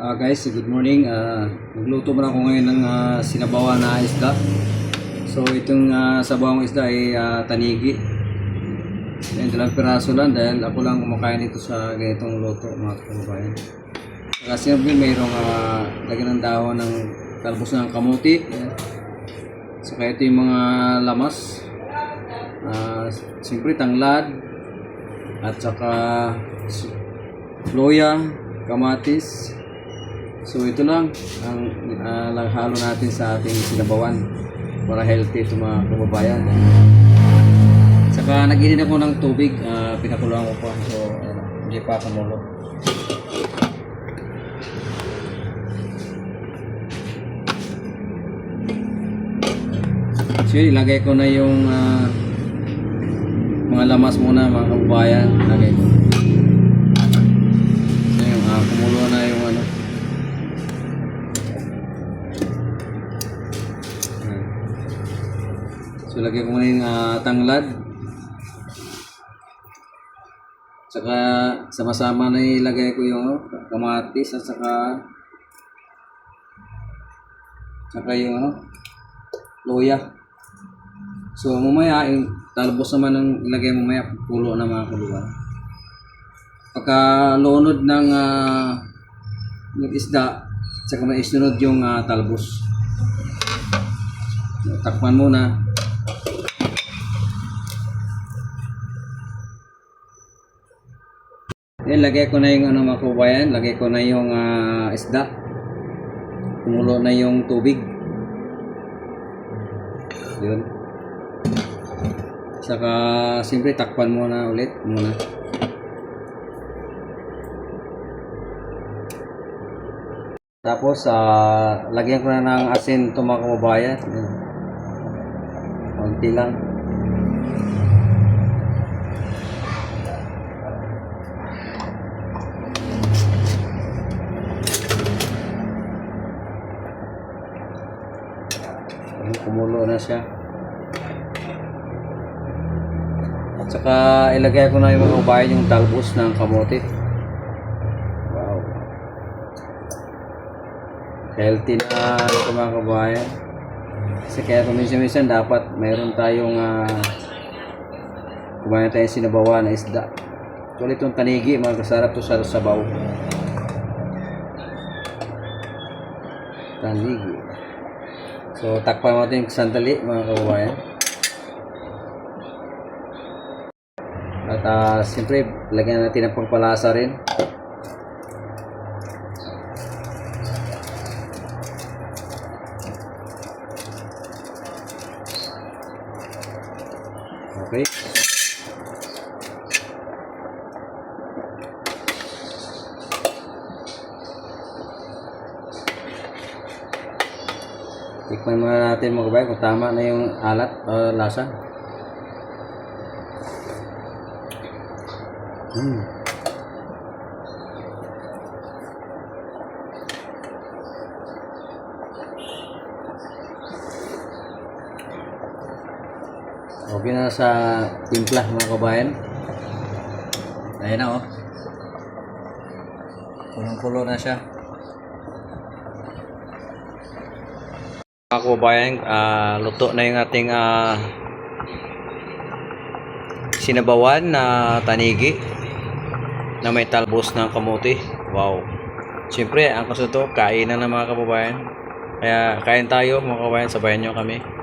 Guys, good morning. Nagluto muna ako ngayon ng sinabawan na isda. So itong sabawang isda ay tanigi. Yan, dalang piraso lang dahil ako lang kumakain ito sa ganitong luto, mga kababayan. Kasi mayroong lagyan ng dahon ng talbos ng kamuti. Yan. Saka ito yung mga lamas. Siyempre tanglad at saka loya, kamatis. So ito lang ang halo natin sa ating sinabawan para healthy ito mga kababayan. Saka nag-init ako ng tubig, pinakuluan ko pa, so hindi pa kumulo. So ilagay ko na yung mga lamas muna mga kababayan. Lagay ko. So yung kumulo na yung ano. So lagay ko muna yung tanglad. Saka sama-sama na ilagay ko yung kamatis at saka yung loya. So mamaya yung talbos naman ng ilagay mamaya pulo na mga kuluan. Pagka lunod ng isda, saka na isunod yung talbos. Takpan muna. Yan, lagay ko na yung mga kababayan, lagay ko na yung isda. Kumulo na yung tubig. Yun. Saka siyempre takpan muna ulit muna. Tapos lagyan ko na ng asin ito mga kababayan. Konti lang. Kumulo na siya. At saka ilagay ko na yung mga kababayan yung talbos ng kamote. Wow. Healthy na ito mga kababayan. Kasi kaya kuminsan-minsan dapat mayroon tayong kumain tayong sinabawan na isda. Tulad itong tanigi, mga kasarap to sa sabaw. Tanigi. So takpan natin yung sandali mga kababayan. At siyempre lagyan natin ng pangpalasa rin. Okay. Tikman muna natin mga kababayan kung tama na yung alat o lasa. Okay na sa timpla mga kababayan. Ayan na Kulong-kulo na siya. Mga kababayan, luto na yung ating sinabawan na tanigi na may talbos ng kamote. Wow. Siyempre, ang kasunod to, kainan na mga kababayan. Kaya kain tayo mga kababayan, sabayan nyo kami.